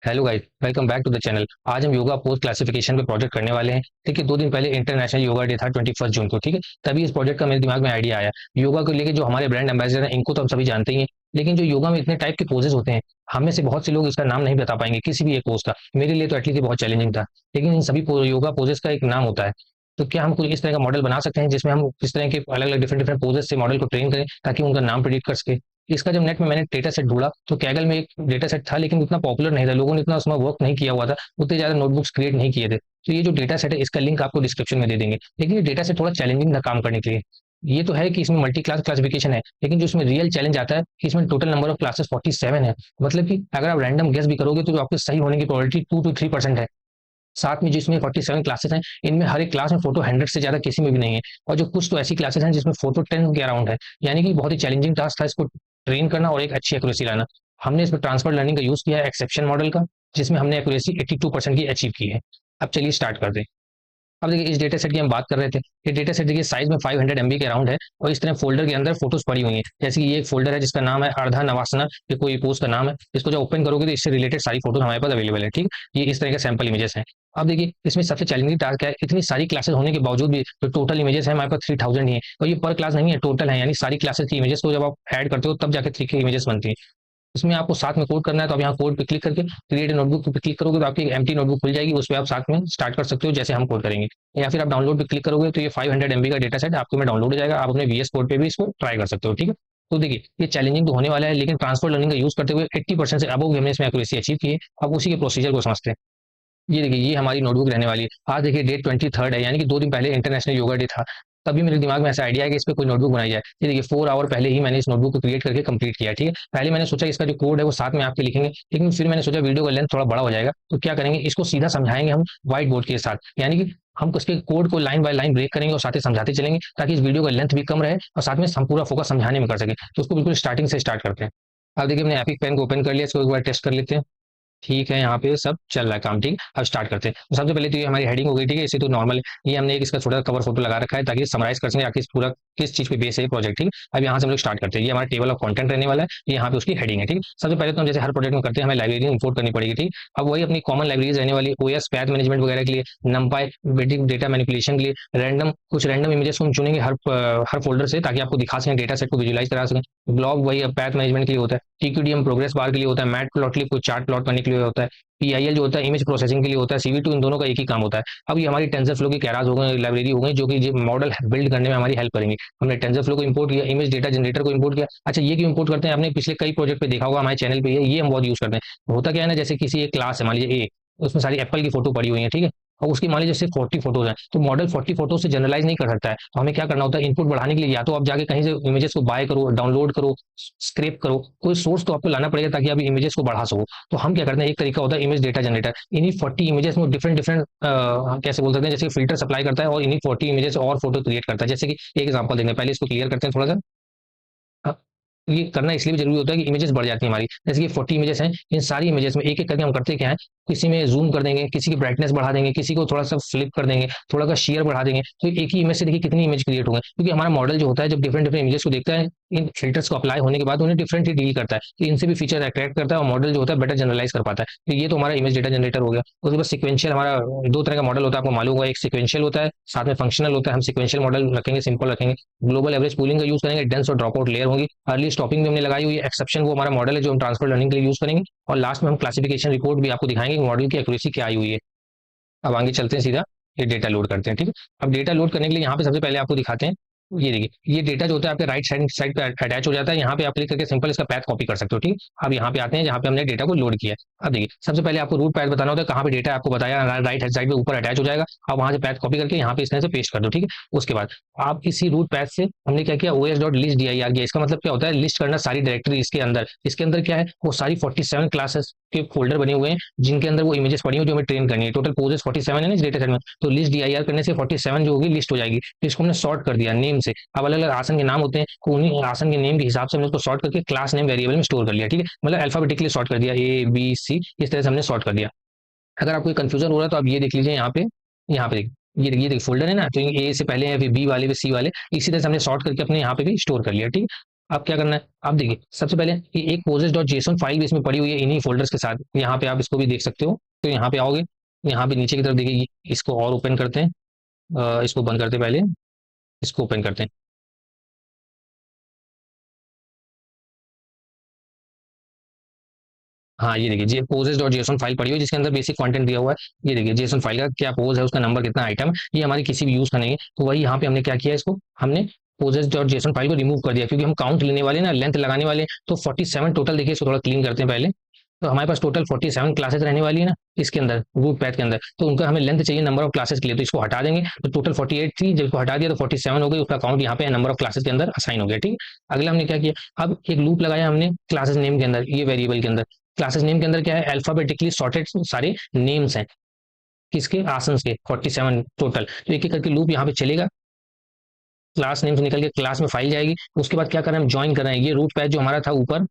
Hello guys, welcome back to the channel. आज हम yoga pose classification पे प्रोजेक्ट करने वाले हैं। ठीक है, 2 दिन पहले इंटरनेशनल योगा डे था 21 जून को। ठीक है, तभी इस प्रोजेक्ट का मेरे दिमाग में आइडिया आया। योगा को लेके जो हमारे ब्रांड एम्बेसडर हैं इनको तो हम सभी जानते ही हैं, लेकिन जो योगा में इतने टाइप के पोजेस होते हैं, हम में से बहुत से लोग इसका नाम नहीं बता पाएंगे किसी भी एक पोज का। मेरे लिए तो एटलीस्ट ये बहुत चैलेंजिंग था। लेकिन इन सभी योगा पोजेस का एक नाम होता है। तो क्या हम कोई इस तरह का मॉडल बना सकते हैं जिसमें हम इस तरह के अलग अलग डिफरेंट डिफरेंट पोजेस से मॉडल को ट्रेन करें ताकि उनका नाम प्रिडिक्ट कर सके। इसका जब नेट में मैंने डेटा सेट ढूंढा तो कैगल में एक डेटा सेट था, लेकिन उतना पॉपुलर नहीं था, लोगों ने इतना उसमें वर्क नहीं किया हुआ था, उतने ज्यादा नोटबुक्स क्रिएट नहीं किए थे। तो ये जो डेटा सेट है इसका लिंक आपको डिस्क्रिप्शन में दे देंगे। लेकिन ये डेटा सेट थोड़ा चैलेंजिंग था काम करने के लिए। ये तो है कि इसमें मल्टी क्लास क्लासिफिकेशन है, लेकिन जो इसमें रियल चैलेंज आता है कि इसमें टोटल नंबर ऑफ क्लासेस 47 है। मतलब कि अगर आप रैंडम गेस भी करोगे तो जो आपके सही होने की प्रोबेबिलिटी 2 to 3% है। साथ में जिसमें 47 क्लासेस हैं, इनमें हर एक क्लास में फोटो 100 से ज्यादा किसी में भी नहीं है। और जो कुछ तो ऐसी क्लासेस हैं जिसमें फोटो 10 के अराउंड है। यानी कि बहुत ही चैलेंजिंग टास्क था इसको ट्रेन करना और एक अच्छी एक्यूरेसी लाना। हमने इसमें ट्रांसफर लर्निंग का यूज किया है, एक्सेप्शन मॉडल का, जिसमें हमने एक्यूरेसी 82% की अचीव की है। अब चलिए स्टार्ट करते हैं। अब देखिए, इस डेटा सेट की हम बात कर रहे थे। ये डेटा सेट देखिए साइज में 500 MB के अराउंड है, और इस तरह फोल्डर के अंदर फोटोज पड़ी हुई हैं। जैसे कि ये एक फोल्डर है जिसका नाम है अर्धा नवासना, ये कोई पोस्ट का नाम है। इसको जब ओपन करोगे तो इससे रिलेटेड सारी फोटोज हमारे पास अवेलेबल है। ठीक, ये इस तरह के सैंपल इमेजेस हैं। अब देखिए, इसमें सबसे चैलेंजिंग टास्क है, इतनी सारी क्लासेस होने के बावजूद भी जो टोटल इमेजेस है हमारे पास 3000 ही है। और ये पर क्लास नहीं है, टोटल है, यानी सारी क्लासेस की इमेजेस को जब आप ऐड करते हो तब जाके 3 की इमेजेस बनती है। इसमें आपको साथ में कोड करना है, तो आप यहाँ कोड पे क्लिक करके क्रिएट नोटबुक पे क्लिक करोगे तो आपकी एम्प्टी नोटबुक खुल जाएगी, उस पर आप साथ में स्टार्ट कर सकते हो जैसे हम कोड करेंगे। या फिर आप डाउनलोड पे क्लिक करोगे तो ये 500 MB का डेटा सेट आपके में डाउनलोड हो जाएगा। आप अपने VS कोड पे भी इसको ट्राई कर सकते हो। ठीक है, तो देखिए ये चैलेंजिंग तो होने वाला है, लेकिन ट्रांसफर लर्निंग का यूज करते हुए 80% से अबव हमने इसमें एक्यूरेसी अचीव की है। अब उसी के प्रोसीजर को समझते हैं। ये देखिए, ये हमारी नोटबुक रहने वाली है। आज देखिए डेट 23 है, यानी कि 2 दिन पहले इंटरनेशनल योगा डे था। तभी मेरे दिमाग में ऐसा आइडिया है कि इस पे कोई नोटबुक बनाई जाए। ये देखिए 4 आवर पहले ही मैंने इस नोटबुक को क्रिएट करके कंप्लीट किया। ठीक है, पहले मैंने सोचा इसका जो कोड है वो साथ में आपके लिखेंगे, लेकिन फिर मैंने सोचा वीडियो का लेंथ थोड़ा बड़ा हो जाएगा, तो क्या करेंगे, इसको सीधा समझाएंगे हम व्हाइट बोर्ड के साथ। यानी कि हम उसके कोड को लाइन बाय लाइन ब्रेक करेंगे और साथ ही समझाते चलेंगे, ताकि इस वीडियो का लेंथ भी कम रहे और साथ में हम पूरा फोकस समझाने में कर सके। तो उसको बिल्कुल स्टार्टिंग से स्टार्ट करते हैं। अब देखिए, मैंने एपिक पेन को ओपन कर लिया, इसको एक बार टेस्ट कर लेते हैं। ठीक है, यहाँ पे सब चल रहा है काम। ठीक, अब स्टार्ट करते हैं। तो सबसे पहले तो ये हमारी हेडिंग हो गई। ठीक है, इसे तो नॉर्मल, ये हमने एक इसका छोटा कवर फोटो लगा रखा है ताकि समराइज कर सकें आखिर पूरा किस चीज पे बेस है ये प्रोजेक्ट। ठीक, अब यहाँ से हम लोग स्टार्ट करते हैं। ये हमारा टेबल ऑफ कंटेंट रहने वाला है, ये यहाँ पे उसकी हेडिंग है। ठीक, सबसे पहले तो हम जैसे हर प्रोजेक्ट में करते हैं, हमें लाइब्रेरी इंपोर्ट करनी पड़ेगी। ठीक, अब वही अपनी कॉमन लाइब्रेरीज रहने वाली, ओएस पैथ मैनेजमेंट वगैरह के लिए, नंपाई बेटिक डेटा मैनिपुलेशन के लिए, रैंडम कुछ रैंडम इमेजेस को हम चुनेंगे हर फोल्डर से, ताकि आपको दिखा सकें, डेटा सेट को विजुलाइज करा सकें। ब्लॉग वही पैथ मैनेजमेंट के लिए होता है, टीक्यूडीएम प्रोग्रेस बार के लिए होता है, मैट प्लॉटली कोई चार्ट प्लॉट करने के लिए होता है, PIL जो होता है इमेज प्रोसेसिंग के लिए होता है, CV2 इन दोनों का एक ही काम होता है। अब ये हमारी टेंसरफ्लो की कैराज हो गई, लाइब्रेरी हो गई, जो कि मॉडल बिल्ड करने में हमारी हेल्प करेंगे। हमने टेंसरफ्लो को इंपोर्ट किया, इमेज डेटा जनरेटर को इंपोर्ट किया। अच्छा, ये क्यों इंपोर्ट करते हैं, आपने पिछले कई प्रोजेक्ट पे देखा होगा, हमारे चैनल पे ये हम बहुत यूज करते हैं। होता क्या है ना, जैसे किसी एक क्लास है, मान लीजिए ए, उसमें सारी एप्पल की फोटो पड़ी हुई है। ठीक है, और उसकी मान लीजिए सिर्फ 40 फोटोज हैं, तो मॉडल 40 फोटो से जनरलाइज नहीं कर सकता है। तो हमें क्या करना होता है, इनपुट बढ़ाने के लिए या तो आप जाके कहीं से इमेजेस को बाय करो, डाउनलोड करो, स्क्रैप करो, कोई सोर्स तो आपको लाना पड़ेगा ताकि आप इमेजेस को बढ़ा सको। तो हम क्या करते हैं, एक तरीका होता है इमेज डेटा जनरेटर। इन्हीं 40 इमेजेस में डिफरेंट डिफरेंट कैसे बोल सकते हैं, जैसे फिल्टर सप्लाई करता है और इन्हीं 40 इमेजेस और फोटो क्रिएट करता है। जैसे कि एक एग्जांपल देखते हैं, पहले इसको क्लियर करते हैं थोड़ा सा। हाँ, ये करना इसलिए भी जरूरी होता है कि इमेजेस बढ़ जाती है हमारी। जैसे कि 40 इमेजेस हैं, इन सारी इमेजेस में एक एक करके हम करते क्या है, किसी में जूम कर देंगे, किसी की ब्राइटनेस बढ़ा देंगे, किसी को थोड़ा सा फ्लिप कर देंगे, थोड़ा सा शेयर बढ़ा देंगे, तो एक ही इमेज से देखिए कितनी इमेज क्रिएट हो गए। क्योंकि हमारा मॉडल जो होता है जब डिफरेंट डिफरेंट इमेजेस को देखता है, इन फिल्टर्स को अप्लाई होने के बाद उन्हें डिफरेंट ही डील करता है, तो इनसे भी फीचर अट्रैक्ट करता है और मॉडल जो होता है बेटर जनरलाइज कर पाता है। तो ये तो हमारा इमेज डेटा जनरेटर हो गया। उसके बाद सिक्वेंशियल, हमारा 2 तरह का मॉडल होता है, आपको मालूम होगा, एक सिक्वेंशियल होता है, साथ में फंक्शनल होता है। हम सिक्वेंशियल मॉडल रखेंगे, सिंपल रखेंगे, ग्लोबल एवरेज पूलिंग का यूज करेंगे, डेंस और ड्रॉप आउट लेयर होगी, अर्ली स्टॉपिंग भी हमने लगाई हुई है, एक्सेप्शन वो हमारा मॉडल है जो हम ट्रांसफर लर्निंग के लिए यूज करेंगे, और लास्ट में हम क्लासिफिकेशन रिपोर्ट भी आपको दिखाएंगे कि मॉडल की एक्यूरेसी क्या आई हुई है। अब आगे चलते हैं सीधा, ये डेटा लोड करते हैं। ठीक है, अब डेटा लोड करने के लिए यहाँ पे सबसे पहले आपको दिखाते हैं। ये देखिए, ये डेटा जो होता है आपके राइट साइड साइड पे अटैच हो जाता है, यहाँ पे आप क्लिक करके सिंपल इसका पैथ कॉपी कर सकते हो। ठीक है, अब यहाँ पे आते हैं जहाँ पे हमने डेटा को लोड किया है। अब देखिए, सबसे पहले आपको रूट पैथ बताना होता है, कहाँ पे डेटा आपको बताया, राइट हैंड साइड पे ऊपर अटैच हो जाएगा। आप वहां से पैथ कॉपी करके यहाँ पे इस तरह से पेस्ट कर दो। ठीक है, उसके बाद आप इसी रूट पैथ से हमने क्या किया, os.list.dir किया। इसका मतलब क्या होता है, लिस्ट करना सारी डायरेक्टरी इसके अंदर। इसके अंदर क्या है, वो सारी 47 क्लासेस के फोल्डर बने हुए हैं जिनके अंदर वो इमेजेस पड़ी हुई जो हमें ट्रेन करनी है। टोटल पोजेस 47 है ना इस डेटा सेट में, तो लिस्ट DIR करने से 47 जो होगी लिस्ट हो जाएगी। तो इसको हमने सॉर्ट कर दिया नेम से। अब अलग अलग आसन के नाम होते हैं, तो उन्हीं आसन के नेम के हिसाब से हमने उसको सॉर्ट करके क्लास नेम वेरिएबल में स्टोर कर लिया। ठीक है, मतलब अल्फाबेटिकली सॉर्ट कर दिया, A B C, इस तरह से हमने सॉर्ट कर दिया। अगर आपको कंफ्यूजन हो रहा है तो आप ये देख लीजिए, यहाँ पे ये देखिए फोल्डर है ना, तो ए से पहले है, फिर बी वाले, फिर सी वाले, इसी तरह से हमने सॉर्ट करके अपने यहाँ पे भी स्टोर कर लिया। ठीक है, अब क्या करना है, आप देखिए सबसे पहले ये एक poses डॉट जेसन फाइल भी इसमें पड़ी हुई है इन्हीं फोल्डर्स के साथ, यहाँ पे आप इसको भी देख सकते हो। तो यहाँ पे आओगे, यहाँ पे नीचे की तरफ देखिए, इसको और ओपन करते हैं, इसको बंद करते हैं पहले, इसको ओपन करते हैं। हाँ ये देखिए, जे पोजेस डॉट जेसन फाइल पड़ी हुई है जिसके अंदर बेसिक कंटेंट दिया हुआ है। ये देखिए जेसन फाइल का क्या पोज है, उसका नंबर कितना, आइटम, ये हमारी किसी भी यूज का नहीं है। तो वही यहाँ पे हमने क्या किया, इसको हमने पोजेस डॉट जेसन फाइल को रिमूव कर दिया, क्योंकि हम काउंट लेने वाले ना, लेंथ लगाने वाले। तो 47 टोटल, देखिए इसको थोड़ा क्लीन करते हैं पहले। तो हमारे पास टोटल 47 क्लासेस रहने वाली है ना इसके अंदर, रूट पैथ के अंदर। तो उनका हमें लेंथ चाहिए नंबर ऑफ क्लासेस के लिए, तो इसको हटा देंगे। तो टोटल 48 थी, जब इसको हटा दिया तो 47 हो गई, उसका काउंट यहाँ पे नंबर ऑफ क्लासेस के अंदर असाइन हो गया। ठीक है, अगला हमने क्या किया, अब एक लूप लगाया हमने क्लासेस नेम के अंदर, ये वेरिएबल के अंदर। क्लासेस नेम के अंदर क्या है, अल्फाबेटिकली सॉर्टेड सारे नेम्स हैं किसके, आसन्स के 47 टोटल। तो एक एक करके लूप यहाँ पे चलेगा, क्लास नेम से निकल के क्लास में फाइल जाएगी। उसके बाद क्या कर रहे हैं, हम ज्वाइन कर रहे हैं ये रूट पैच जो हमारा था ऊपर,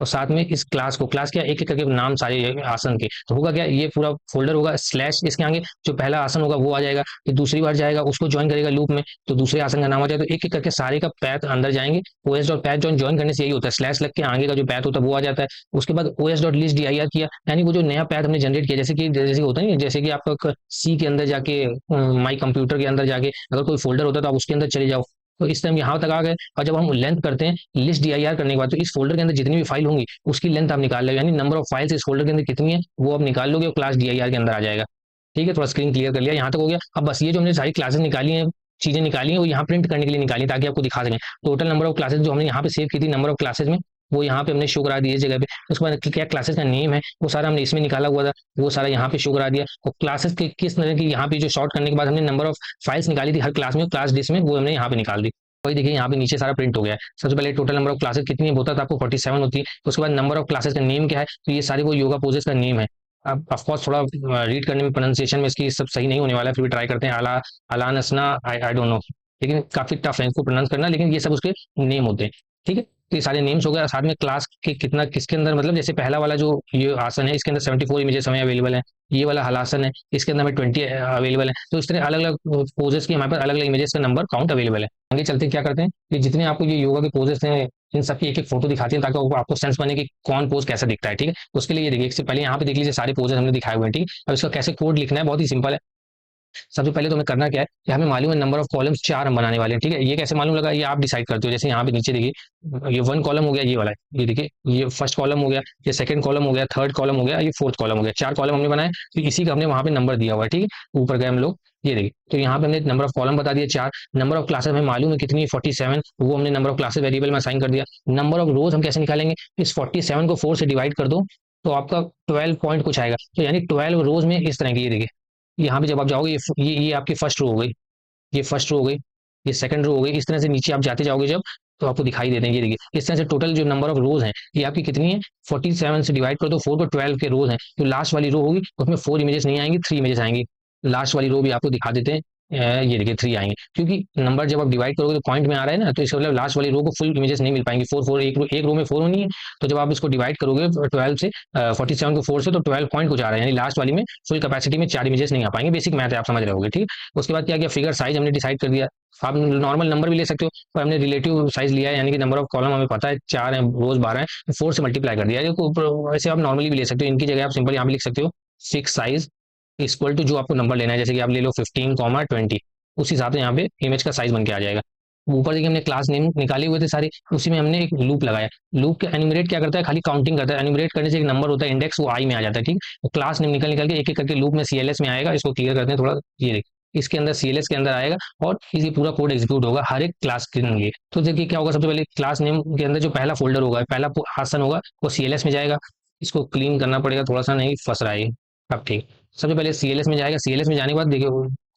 और साथ में इस क्लास को, क्लास क्या एक एक करके नाम सारे आसन के। तो होगा क्या, ये पूरा फोल्डर होगा स्लैश, इसके आगे जो पहला आसन होगा वो आ जाएगा, फिर दूसरी बार जाएगा उसको ज्वाइन करेगा लूप में, तो दूसरे आसन का नाम आ जाएगा। तो एक एक करके सारे का पैथ अंदर जाएंगे। ओएस डॉट पैथ ज्वाइन करने से यही होता है, स्लैश लग के आगे का जो पैथ होता है वो आ जाता है। उसके बाद ओएस डॉट लिस्ट डीआईआर किया, यानी वो जो नया पैथ हमने जनरेट किया, जैसे कि होता है, जैसे कि आपका सी के अंदर जाके, माई कंप्यूटर के अंदर जाके अगर कोई फोल्डर होता है तो आप उसके अंदर चले जाओ। तो इस टाइम यहाँ तक आ गए, और जब हम लेंथ करते हैं लिस्ट डीआईआर करने के बाद, तो इस फोल्डर के अंदर जितनी भी फाइल होंगी उसकी लेंथ आप निकाल लोगे, यानी नंबर ऑफ फाइल्स इस फोल्डर के अंदर कितनी है वो आप निकाल लोगे, और क्लास डीआईआर के अंदर आ जाएगा। ठीक है, थोड़ा स्क्रीन क्लियर कर लिया, यहाँ तक हो गया। अब बस ये जो हमने सारी क्लासेस निकाली हैं, चीजें निकाली हैं, वो यहाँ प्रिंट करने के लिए निकाली, ताकि आपको दिखा सकें टोटल नंबर ऑफ क्लासेस जो हमने यहाँ पे सेव की थी, नंबर ऑफ क्लासेस में, वो यहाँ पे हमने शो करा दी इस जगह पे। उसके बाद क्या क्लासेस का नेम है वो सारा हमने इसमें निकाला हुआ था, वो सारा यहाँ पे शो करा दिया। और क्लासेस के किस तरह की, यहाँ पे जो शॉर्ट करने के बाद हमने नंबर ऑफ फाइल्स निकाली थी हर क्लास में, क्लास डिस में, वो हमने यहाँ पे निकाल दी। वही देखिए यहाँ पे नीचे सारा प्रिंट हो गया है। सबसे पहले टोटल नंबर ऑफ क्लासेस कितनी होता था आपको, 47 होती है। उसके बाद नंबर ऑफ क्लासेस का नेम क्या है, तो ये सारे वो योगा पोजेस का नेम है। अब ऑफकोर्स थोड़ा रीड करने में, प्रोनाउंसिएशन में इसकी सब सही नहीं होने वाला है, फिर भी ट्राई करते हैं। अला, अलानसना, आई डोंट नो, लेकिन काफी टफ है इसको प्रोनाउंस करना, लेकिन ये सब उसके नेम होते हैं। ठीक है, तो ये सारे नेम्स हो गए। साथ में क्लास के कितना किसके अंदर, मतलब जैसे पहला वाला जो ये आसन है इसके अंदर 74 इमेजेस हमें अवेलेबल है। ये वाला हलासन है, इसके अंदर हमें 20 अवेलेबल है। तो इस तरह अलग अलग पोजेस की हमारे पास अलग अलग इमेजेस का नंबर काउंट अवेलेबल है। आगे चलते हैं, क्या करते हैं कि जितने आपको ये योगा के पोजेस हैं इन सबकी एक एक फोटो दिखाती है, ताकि आपको सेंस बने कि कौन पोज कैसा दिखता है। ठीक है, उसके लिए ये देखिए, इससे पहले यहाँ पे देख लीजिए सारे पोजेस हमने दिखाए हुए हैं। ठीक है, अब इसका कैसे कोड लिखना है, बहुत ही सिंपल है। सबसे पहले तो हमें करना क्या है कि हमें मालूम है नंबर ऑफ कॉलम्स 4 हम बनाने वाले हैं। ठीक है, ये कैसे मालूम लगा, ये आप डिसाइड करते हो। जैसे यहाँ पे नीचे देखिए, ये 1 कॉलम हो गया, ये वाला है, ये देखिए ये फर्स्ट कॉलम हो गया, ये सेकंड कॉलम हो गया, थर्ड कॉलम हो गया, ये फोर्थ कॉलम हो गया। 4 कॉलम हमने बनाए, तो इसी का हमने वहां पे नंबर दिया हुआ है। ठीक है, ऊपर गए हम लोग, ये देखिए, तो यहाँ पे हमने नंबर ऑफ कॉलम बता दिया 4। नंबर ऑफ क्लासेस हमें मालूम है कितनी, 47, वो हमने नंबर ऑफ क्लासेस वेरिएबल में असाइन कर दिया। नंबर ऑफ रोज हम कैसे निकालेंगे, इस 47 को 4 से डिवाइड कर दो, तो आपका 12 पॉइंट कुछ आएगा। तो यानी 12 रोज में इस तरह की, ये देखिए यहाँ पे जब आप जाओगे, ये आपकी फर्स्ट रो हो गई, ये फर्स्ट रो हो गई, ये सेकंड रो हो गई। इस तरह से नीचे आप जाते जाओगे जब, तो आपको दिखाई देते हैं। ये देखिए इस तरह से टोटल जो नंबर ऑफ रोज हैं ये आपकी कितनी है, 47 से डिवाइड कर दो 4 को, 12 के रोज हैं। जो लास्ट वाली रो होगी उसमें 4 इमेजेस नहीं आएंगी, 3 इमेजेस आएंगी। लास्ट वाली रो भी आपको दिखा देते हैं, ये देखिए 3 आएंगे, क्योंकि नंबर जब आप डिवाइड करोगे तो पॉइंट में आ रहा है ना, तो इसका मतलब लास्ट वाली रो को फुल इमेजेस नहीं मिल पाएंगी। 4 4 एक रो में 4 होनी है, तो जब आप इसको डिवाइड करोगे 12 से, 47 को 4 से, तो 12 पॉइंट कुछ आ रहा है, यानी लास्ट वाली में फुल कैपेसिटी में 4 इमेजेस नहीं आ पाएंगे। बेसिक मैथ है, आप समझ रहे होगे। ठीक है, उसके बाद क्या किया, फिगर साइज हमने डिसाइड कर दिया। आप नॉर्मल नंबर भी ले सकते हो, पर हमने रिलेटिव साइज लिया है, यानी कि नंबर ऑफ कॉलम हमें पता है 4 है, रोज 12 है, 4 से मल्टीप्लाई कर दिया। वैसे आप नॉर्मली भी ले सकते हो, इनकी जगह आप सिंपल यहाँ पे लिख सकते हो फिक्स साइज इक्वल टू जो आपको नंबर लेना है, जैसे कि आप ले लो 15, 20, उस हिसाब से यहाँ पे इमेज का साइज बन के आ जाएगा। ऊपर देखिए हमने क्लास नेम निकाले हुए थे सारे, उसी में हमने एक लूप लगाया। लूप के एनिमरेट क्या करता है, खाली काउंटिंग करता है। एनिमरेट करने से एक नंबर होता है इंडेक्स, वो आई में आ जाता है। ठीक, तो क्लास नेम निकल निकल के एक एक करके लूप में सीएलएस में आएगा। इसको क्लियर करते हैं थोड़ा, ये देखिए इसके अंदर सीएलएस के अंदर आएगा, और इसी पूरा कोड एग्जीक्यूट होगा हर एक क्लास के लिए। तो देखिए क्या होगा, सबसे पहले क्लास नेम के अंदर जो पहला फोल्डर होगा, पहला आसन होगा, वो सीएलएस में जाएगा। इसको क्लीन करना पड़ेगा थोड़ा सा, नहीं फंस रहा है ये। अब ठीक, सबसे पहले सीएलएस में जाएगा। सीएलएस में जाने के बाद देखिए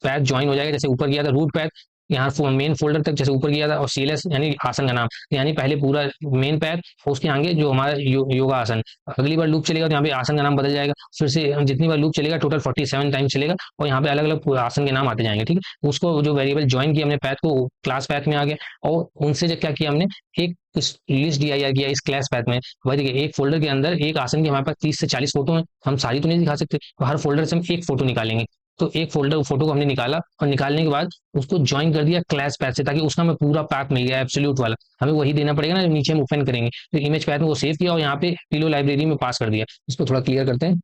पैथ ज्वाइन हो जाएगा, जैसे ऊपर गया था रूट पैथ, यहाँ मेन फोल्डर तक जैसे ऊपर गया था, और सीएलएस यानी आसन का नाम, यानी पहले पूरा मेन पैथ, उसके आगे जो हमारा योगा आसन। अगली बार लूप चलेगा तो यहाँ पे आसन का नाम बदल जाएगा, फिर से जितनी बार लूप चलेगा टोटल 47 टाइम चलेगा, और यहाँ पे अलग अलग आसन के नाम आते जाएंगे। ठीक है, उसको जो वेरिएबल ज्वाइन किया हमने पैथ को, क्लास पैथ में आ गया, और उनसे जो क्या किया हमने, एक लिस्ट डीआईआर किया इस क्लास पैथ में। भाई देखिए एक फोल्डर के अंदर एक आसन की हमारे पास 30 से 40 फोटो है, हम सारी तो नहीं दिखा सकते, तो हर फोल्डर से हम एक फोटो निकालेंगे। तो एक फोटो को हमने निकाला और निकालने के बाद उसको ज्वाइन कर दिया क्लास पैथ से, ताकि उसका हमें पूरा पैथ मिल गया एब्सोल्यूट वाला। हमें वही देना पड़ेगा ना जो नीचे हम ओपन करेंगे। तो इमेज पैथ में वो सेव किया और यहाँ पे पिलो लाइब्रेरी में पास कर दिया। इसको थोड़ा क्लियर करते हैं।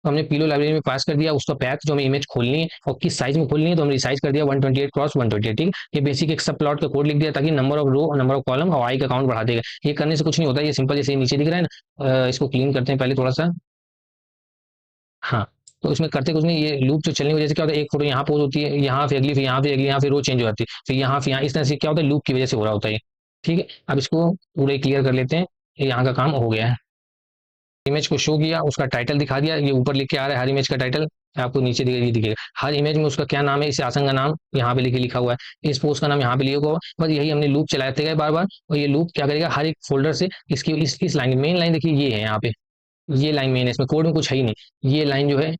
तो हमने पिलो लाइब्रेरी में पास कर दिया उसका पैथ जो हमें इमेज खोलनी है और किस साइज में खोलनी है, तो हमने साइज कर दिया 128 क्रॉस 128। ठीक है, ये बेसिक एक सब प्लॉट का कोड लिख दिया ताकि number of row, number of column और आई का काउंट बढ़ा देगा। ये करने से कुछ नहीं होता, ये सिंपल जैसे नीचे दिख रहा है ना। इसको क्लीन करते हैं पहले थोड़ा सा। हाँ, तो इसमें करते कुछ नहीं, ये लूप जो चलने की वजह से क्या होता है, एक फोटो यहाँ पोज होती है, यहाँ फिर अगली, फिर यहाँ पे अगली, यहाँ फिर रो चेंज हो जाती है, फिर यहाँ इस तरह से क्या होता है, लूप की वजह से हो रहा होता है। ठीक है, अब इसको पूरे क्लियर कर लेते हैं। यहाँ का काम हो गया है। इमेज को शो किया, उसका टाइटल दिखा दिया, ये ऊपर लिख के आ रहा है हर इमेज का टाइटल। आपको नीचे दिखेगा, ये दिखेगा हर इमेज में उसका क्या नाम है, इस आसन का नाम यहाँ पे लिखा हुआ है, इस पोस्ट का नाम यहाँ पे लिखा हुआ है। बस यही हमने लूप चलाते गए बार बार, और ये लूप क्या करेगा, हर एक फोल्डर से इसकी इस लाइन, मेन लाइन देखिए ये है यहाँ पे, ये लाइन मेन है, इसमें कोड में कुछ है ही नहीं। ये लाइन जो है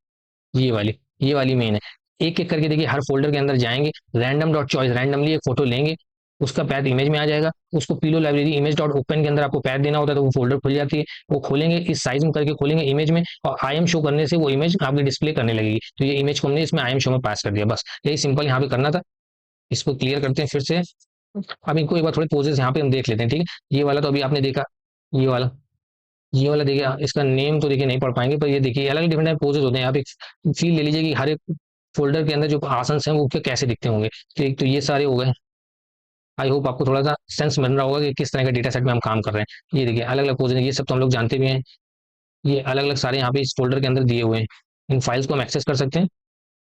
ये वाली मेन है। एक एक करके देखिए हर फोल्डर के अंदर जाएंगे, रैंडम डॉट चॉइस, रैंडमली एक फोटो लेंगे, उसका पैथ इमेज में आ जाएगा। उसको pillow library image dot open के अंदर आपको पैथ देना होता है, तो वो फोल्डर खुल जाती है। वो खोलेंगे, इस साइज में करके खोलेंगे इमेज में, और आई एम शो करने से वो इमेज आपकी डिस्प्ले करने लगेगी। तो ये इमेज को हमने इसमें आई एम शो में पास कर दिया, बस यही सिंपल यहाँ पे करना था। इसको क्लियर करते हैं फिर से। अब इनको एक बार थोड़े पोजेस यहाँ पे हम देख लेते हैं। ठीक है, ये वाला तो अभी आपने देखा, ये वाला ये वाला देखिए, इसका नेम तो देखिए नहीं पढ़ पाएंगे, पर ये देखिए अलग डिफरेंट टाइप पोजेस होते हैं। यहाँ पे फील ले लीजिए कि हर एक फोल्डर के अंदर जो आसन हैं वो कैसे दिखते होंगे। तो एक तो ये सारे हो गए। आई होप आपको थोड़ा सा सेंस बन रहा होगा कि किस तरह का डेटा सेट में हम काम कर रहे हैं। ये देखिए अलग अलग पोजेस, ये सब तो हम लोग जानते भी हैं। ये अलग अलग सारे यहाँ पे इस फोल्डर के अंदर दिए हुए हैं, इन फाइल्स को हम एक्सेस कर सकते हैं।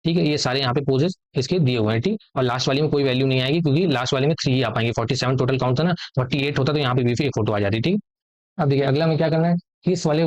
ठीक है, ये सारे यहाँ पे पोजेस इसके दिए हुए हैं। ठीक, और लास्ट वाली में कोई वैल्यू नहीं आएगी, क्योंकि लास्ट वाले में 3 ही आ पाएंगे। 47 टोटल काउंट था ना, 48 होता तो यहाँ पे भी एक फोटो आ जाती। ठीक, अब देखिए अगला में क्या करना है कि इस वाले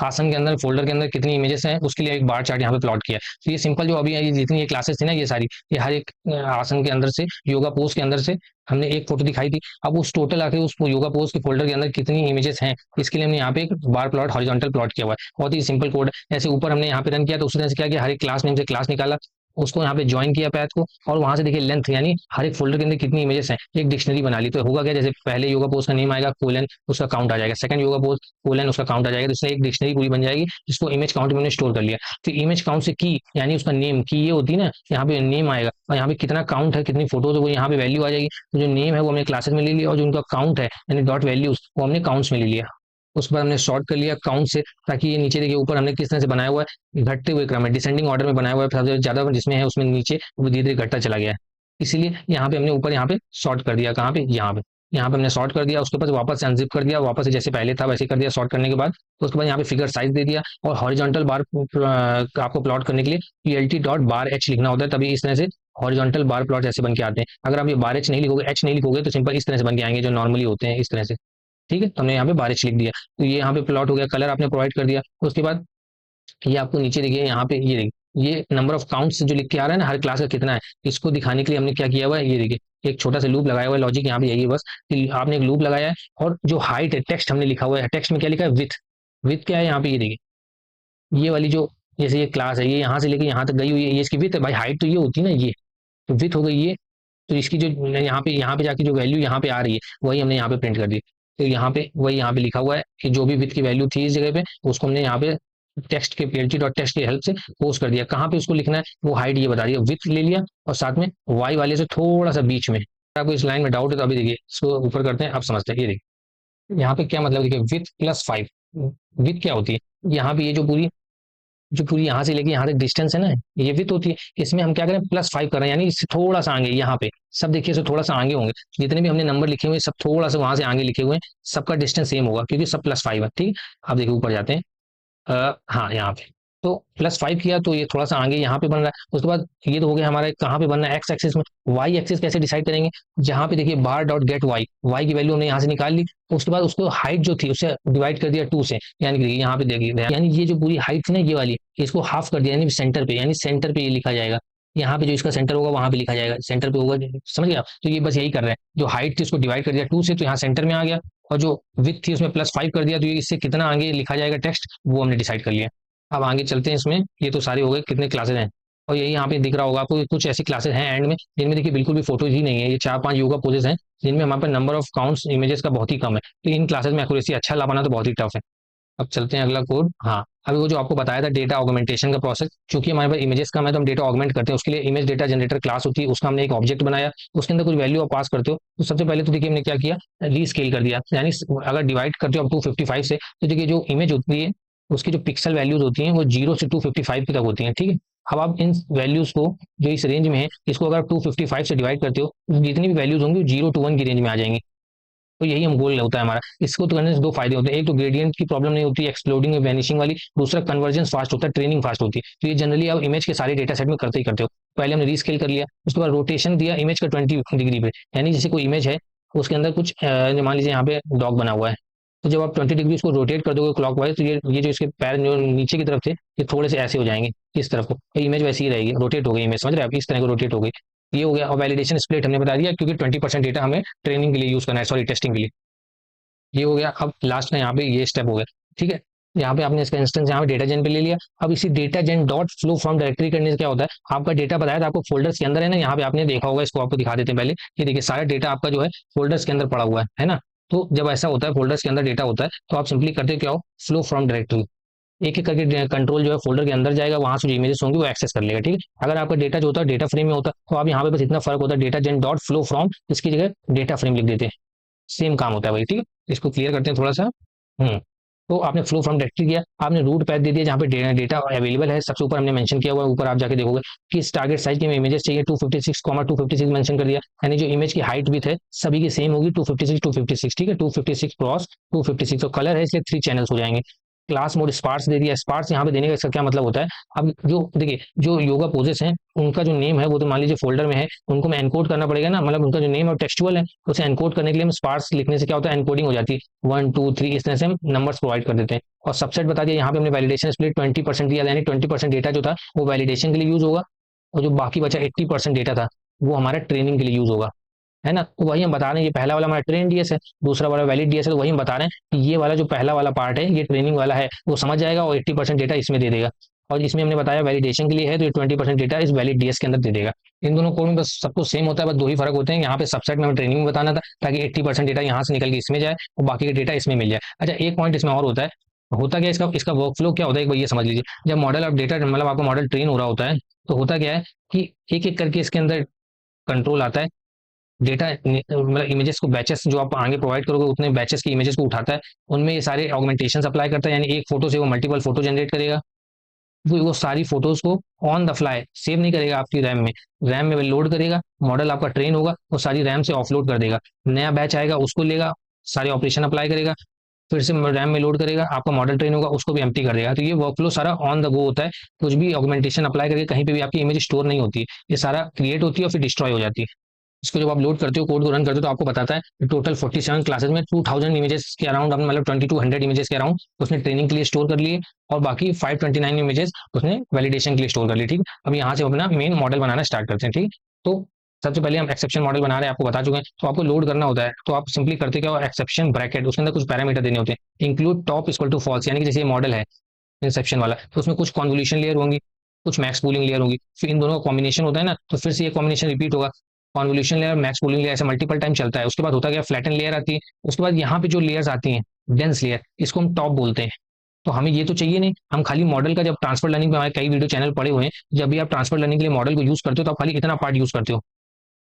आसन के अंदर, फोल्डर के अंदर कितनी इमेजेस हैं उसके लिए एक बार चार्ट यहाँ पे प्लॉट किया है। तो ये सिंपल जो अभी ये जितनी ये क्लासेस थी ना, ये सारी, ये हर एक आसन के अंदर से, योगा पोज के अंदर से हमने एक फोटो दिखाई थी। अब उस टोटल आके उस योगा पोज के फोल्डर के अंदर कितनी इमेजेस हैं, इसके लिए हमने यहाँ पे एक बार प्लॉट, हॉरिजॉन्टल प्लॉट किया हुआ है। बहुत ही सिंपल कोड है। ऐसे ऊपर हमने यहाँ पे रन किया, तो उसी तरह से क्या किया, हर एक क्लास नेम से क्लास निकाला, उसको यहाँ पे ज्वाइन किया पैथ को, और वहां से देखिए लेंथ, यानी हर एक फोल्डर के अंदर कितनी इमेजेस हैं, एक डिक्शनरी बना ली। तो होगा क्या, जैसे पहले योगा पोज का नेम आएगा कोलन, उसका काउंट आ जाएगा, सेकंड योगा पोज कोलन, उसका काउंट आ जाएगा। तो इससे एक डिक्शनरी पूरी बन जाएगी, जिसको इमेज काउंट में स्टोर कर लिया। तो इमेज काउंट से की, यानी उसका नेम की ये होती है ना, यहाँ पे नेम आएगा, और यहाँ पे कितना काउंट है, कितनी फोटोज है, वो यहाँ पे वैल्यू आ जाएगी। तो जो नेम है वो हमने क्लासेस में ले लिया, और जो उनका काउंट है यानी डॉट वैल्यूज, वो हमने काउंट्स में ले लिया। उस पर हमने शॉर्ट कर लिया काउंट से, ताकि ये नीचे देखिए ऊपर हमने किस तरह से बनाया हुआ है, घटते हुए क्रम में, डिसेंडिंग ऑर्डर में बनाया हुआ है। सबसे ज्यादा जिसमें है उसमें नीचे वो धीरे धीरे घटता चला गया है। इसीलिए यहाँ पे हमने ऊपर यहाँ पे शॉर्ट कर दिया, कहाँ पे, यहाँ पे हमने शॉर्ट कर दिया। उसके बाद वापस से अनजिप कर दिया, वापस से जैसे पहले था वैसे कर दिया शॉर्ट करने के बाद। तो उसके बाद यहाँ पे फिगर साइज दे दिया, और हॉरिजॉन्टल बार आपको प्लॉट करने के लिए पीएलटी डॉट बार एच लिखना होता है, तभी इस तरह से हॉरिजॉन्टल बार प्लॉट ऐसे बन के आते हैं। अगर आप ये बार एच नहीं लिखोगे, एच नहीं लिखोगे, तो सिंपल इस तरह से बन के आएंगे जो नॉर्मली होते हैं, इस तरह से। ठीक है, तो हमने यहाँ पे बारिश लिख दिया। तो ये यहाँ पे प्लॉट हो गया, कलर आपने प्रोवाइड कर दिया। उसके बाद ये आपको नीचे देखिए, यहाँ पे ये देखिए, ये नंबर ऑफ काउंट्स जो लिख के आ रहा है ना, हर क्लास का कितना है, इसको दिखाने के लिए हमने क्या किया हुआ है, ये देखिए एक छोटा सा लूप लगाया हुआ है। लॉजिक यहाँ पे यही है बस कि आपने एक लूप लगाया है, और जो हाइट है, टेक्स्ट हमने लिखा हुआ है, टेक्स्ट में क्या लिखा है, विथ। विथ क्या है यहाँ पे, ये देखिए, ये वाली जो, जैसे ये क्लास है, ये यहाँ से लेकर यहाँ तक गई हुई है, ये इसकी विथ है भाई। हाइट तो ये होती है ना, ये तो विथ हो गई ये। तो इसकी जो यहाँ पे जाके जो वैल्यू यहाँ पे आ रही है, वही हमने यहाँ पे प्रिंट कर दी। तो यहाँ पे वही यहाँ पे लिखा हुआ है कि जो भी विथ की वैल्यू थी इस जगह पे, उसको हमने यहाँ पे टेक्स्ट के पीएलटी डॉट टेक्स्ट की हेल्प से पोस्ट कर दिया। कहाँ पे उसको लिखना है, वो हाइट ये बता रही है, विथ ले लिया, और साथ में वाई वाले से थोड़ा सा बीच में। अगर आपको इस लाइन में डाउट है तो अभी देखिए, इसको ऊपर करते हैं, अब समझते हैं। ये देखिए यहाँ पे क्या मतलब, देखिए विथ प्लस 5, विथ क्या होती है, यहाँ पे ये जो पूरी यहाँ से लेके यहाँ तक डिस्टेंस है ना, ये विथ होती है। इसमें हम क्या करें, +5 कर रहे हैं, यानी इससे थोड़ा सा आगे, यहाँ पे सब देखिए इससे थोड़ा सा आगे होंगे। जितने भी हमने नंबर लिखे हुए सब थोड़ा सा वहां से आगे लिखे हुए हैं, सबका डिस्टेंस सेम होगा, क्योंकि सब +5 है। ठीक, अब देखिए ऊपर जाते हैं। हाँ, यहाँ पे तो +5 किया, तो ये थोड़ा सा आगे यहाँ पे बन रहा है। उसके बाद ये तो हो गया हमारा, कहाँ पे बनना है, एक्स एक्सिस में। वाई एक्सिस कैसे डिसाइड करेंगे, जहाँ पे देखिए bar dot get y, y की वैल्यू हमने यहाँ से निकाल ली। उसके बाद उसको हाइट जो थी उससे डिवाइड कर दिया 2 से, यानी कि यहाँ पे देखिए, यानी ये जो पूरी हाइट थी ना ये वाली, इसको हाफ कर दिया, यानी सेंटर पे, यानी सेंटर पे ये लिखा जाएगा। यहाँ पे जो इसका सेंटर होगा वहां पे लिखा जाएगा, सेंटर पे होगा, समझ गए आप। तो ये बस यही कर रहे हैं, जो हाइट थी उसको डिवाइड कर दिया 2 से, तो यहाँ सेंटर में आ गया। और जो विथ थी उसमें +5 कर दिया, तो ये इससे कितना आगे लिखा जाएगा टेक्स्ट, वो हमने डिसाइड कर लिया। अब आगे चलते हैं इसमें, ये तो सारे हो गए कितने क्लासेस हैं। और यही यहाँ पे दिख रहा होगा आपको, कुछ ऐसी क्लासेस हैं एंड में जिनमें देखिए बिल्कुल भी फोटोज ही नहीं है। ये 4-5 योगा पोजेस हैं जिनमें हमारे पास नंबर ऑफ काउंट्स इमेजेस का बहुत ही कम है। तो इन क्लासेस में एक्यूरेसी अच्छा ला पाना तो बहुत ही टफ है। अब चलते हैं अगला कोड। हाँ, अभी वो जो आपको बताया था डेटा ऑगमेंटेशन का प्रोसेस, क्योंकि हमारे पास इमेजेस का है तो हम डेटा ऑगमेंट करते हैं, उसके लिए इमेज डेटा जनरेटर क्लास होती है, उसका हमने एक ऑब्जेक्ट बनाया, उसके अंदर कुछ वैल्यू आप पास करते हो। तो सबसे पहले तो देखिए हमने क्या किया, रीस्केल कर दिया, यानी अगर डिवाइड करते हो आप 255 से, तो देखिए जो इमेज होती है उसकी जो पिक्सल वैल्यूज होती हैं वो 0 से 255 तक होती हैं, ठीक है। अब आप इन वैल्यूज को जो इस रेंज में है, इसको अगर आप 255 से डिवाइड करते हो तो जितनी भी वैल्यूज होंगी 0 to 1 की रेंज में आ जाएंगी। तो यही हम गोल होता है हमारा। इसको तो करने से दो फायदे होते हैं, एक तो ग्रेडियंट की प्रॉब्लम नहीं होती एक्सप्लोडिंग और वैनिशिंग वाली, दूसरा कन्वर्जेंस फास्ट होता है, ट्रेनिंग फास्ट होती है। तो ये जनरली आप इमेज के सारे डेटा सेट में करते ही करते हो। पहले हमने रीस्केल कर लिया, उसके बाद रोटेशन दिया इमेज का 20 डिग्री पे, यानी जैसे कोई इमेज है उसके अंदर कुछ मान लीजिए यहाँ पे डॉग बना हुआ है, तो जब आप 20 डिग्री उसको रोटेट कर दोगे क्लॉक वाइज, तो ये जो इसके पैर जो नीचे की तरफ थे ये थोड़े से ऐसे हो जाएंगे इस तरफ को, तो इमेज वैसी ही रहेगी, रोटेट हो गई इमेज, समझ रहे हैं आप, इस तरह को रोटेट हो गई। ये हो गया। और वैलिडेशन स्प्लिट हमने बता दिया, क्योंकि 20% डेटा हमें ट्रेनिंग के लिए यूज करना है, सॉरी टेस्टिंग के लिए। ये हो गया। अब लास्ट में यहाँ पे ये स्टेप हो गया, ठीक है। यहाँ पे आपने इसका इंस्टेंस यहाँ पे डेटा जेन पे ले लिया। अब इसी data gen dot flow from directory करने से क्या होता है, आपका डेटा बताया था आपको फोल्डर्स के अंदर है ना, यहाँ पे आपने देखा होगा, इसको आपको दिखा देते हैं पहले। ये देखिए सारा डेटा आपका जो है फोल्डर्स के अंदर पड़ा हुआ है ना। तो जब ऐसा होता है फोल्डर्स के अंदर डेटा होता है, तो आप सिंपली करते क्या हो, फ्लो फ्रॉम डायरेक्टरी, एक एक करके कंट्रोल जो है फोल्डर के अंदर जाएगा, वहां से जो इमेजेस होंगी वो एक्सेस कर लेगा, ठीक है। अगर आपका डेटा जो होता है डेटा फ्रेम में होता है, तो आप यहाँ पे बस इतना फर्क होता है, data gen dot flow from, इसकी जगह डेटा फ्रेम लिख देते हैं, सेम काम होता है भाई, ठीक है। इसको क्लियर करते हैं थोड़ा सा। हम्म तो आपने फ्लो फ्रॉम डायरेक्टरी किया, आपने रूट पैथ दे दिया जहाँ पे डेटा अवेलेबल है, सबसे ऊपर हमने मेंशन किया हुआ है, ऊपर आप जाके देखोगे कि इस टारगेट साइज की इमेजेस चाहिए 256, 256 मेंशन कर दिया, यानी जो इमेज की हाइट विथ है सभी की सेम होगी 256, ठीक है, 256 क्रॉस 256। तो कलर है इसलिए 3 चैनल्स हो जाएंगे। क्लास मोड स्पार्स दे दिया, स्पार्स यहाँ पे देने का इसका क्या मतलब होता है, अब जो देखिए जो योगा पोजेस हैं उनका जो नेम है वो तो मान लीजिए फोल्डर में है, उनको मैं एनकोड करना पड़ेगा ना, मतलब उनका जो नेम और टेक्सचुअल है उसे एनकोड करने के लिए हम स्पार्स लिखने से क्या होता है, एनकोडिंग हो जाती है, 1 2 3 इस तरह से हम नंबर्स प्रोवाइड कर देते हैं। और सबसेट बता दिया, यहाँ पे हमने वैलिडेशन स्प्लिट 20% दिया, यानी 20% डेटा जो था वो वैलिडेशन के लिए यूज होगा, और जो बाकी बचा 80% डेटा था वो हमारा ट्रेनिंग के लिए यूज होगा, है ना। तो वही हम बता रहे हैं, ये पहला वाला हमारा ट्रेन डीएस है, दूसरा वाला वैलिड डीएस है, तो वही हम बता रहे हैं कि ये वाला जो पहला वाला पार्ट है ये ट्रेनिंग वाला है, वो समझ जाएगा और 80% डेटा इसमें दे देगा। और इसमें हमने बताया वैलिडेशन के लिए है, तो ये 20% डेटा इस वैलिड डीएस के अंदर दे देगा। इन दोनों कोड में बस सब कुछ सेम होता है, बस दो ही फर्क होते हैं, यहाँ पे सबसेट में हमें ट्रेनिंग में बताना था ताकि 80% डेटा यहाँ से निकल के इसमें जाए और बाकी का डेटा इसमें मिल जाए। अच्छा, एक पॉइंट इसमें और होता है, होता क्या है इसका इसका वर्क फ्लो क्या होता है, एक बार ये समझ लीजिए। जब मॉडल आप डेटा मतलब आपका मॉडल ट्रेन हो रहा होता है, तो होता क्या है कि एक एक करके इसके अंदर कंट्रोल आता है, डेटा मतलब इमेजेस को बैचेस जो आप आगे प्रोवाइड करोगे उतने बैचेस की इमेजेस को उठाता है, उनमें ये सारे ऑगमेंटेशन अप्लाई करता है, यानी एक फोटो से वो मल्टीपल फोटो जनरेट करेगा। वो सारी फोटोज को ऑन द फ्लाई सेव नहीं करेगा आपकी रैम में, रैम में लोड करेगा, मॉडल आपका ट्रेन होगा वो सारी रैम से ऑफलोड कर देगा, नया बैच आएगा उसको लेगा, सारे ऑपरेशन अप्लाई करेगा, फिर से रैम में लोड करेगा, आपका मॉडल ट्रेन होगा उसको भी एम्प्टी कर देगा। तो ये वर्कफ्लो सारा ऑन द गो होता है, कुछ भी ऑगमेंटेशन अप्लाई करके कहीं पे भी आपकी इमेज स्टोर नहीं होती है, ये सारा क्रिएट होती है और फिर डिस्ट्रॉय हो जाती है। इसको जब आप लोड करते हो कोड को रन करते हो तो आपको बताता है टोटल 47 क्लासेस में 2000 इमेजेस के अराउंड आपने मतलब 2200 इमेजेस के अराउंड उसने ट्रेनिंग के लिए स्टोर कर लिए, और बाकी 529 इमेजेस उसने वैलिडेशन के लिए स्टोर कर लिए, ठीक। अब यहाँ से अपना मेन मॉडल बनाना स्टार्ट करते हैं, ठीक। तो सबसे पहले हम एक्सेप्शन मॉडल बना रहे हैं, आपको बता चुके हैं, तो आपको लोड करना होता है तो आप सिंपली करते क्या हो, एक्सेप्शन ब्रैकेट, उसके अंदर कुछ पैरामीटर देने होते हैं, include top equal to false, यानी कि जैसे ये मॉडल है इंसेप्शन वाला, तो उसमें कुछ कॉन्वोल्यूशन लेयर होंगी, कुछ मैक्स पूलिंग लेयर होंगी, फिर इन दोनों का कॉम्बिनेशन होता है ना, तो फिर से ये कॉम्बिनेशन रिपीट होगा, convolution layer max pooling layer ऐसे मल्टीपल टाइम चलता है। उसके बाद होता है फ्लैटन लेयर आती है, उसके बाद यहाँ पे जो लेयर्स आती हैं डेंस लेयर, इसको हम टॉप बोलते हैं। तो हमें ये तो चाहिए नहीं, हम खाली मॉडल का, जब ट्रांसफर लर्निंग पे हमारे कई वीडियो चैनल पड़े हुए हैं, जब भी आप ट्रांसफर लर्निंग के लिए मॉडल को यूज करते हो तो आप खाली इतना पार्ट यूज करते हो,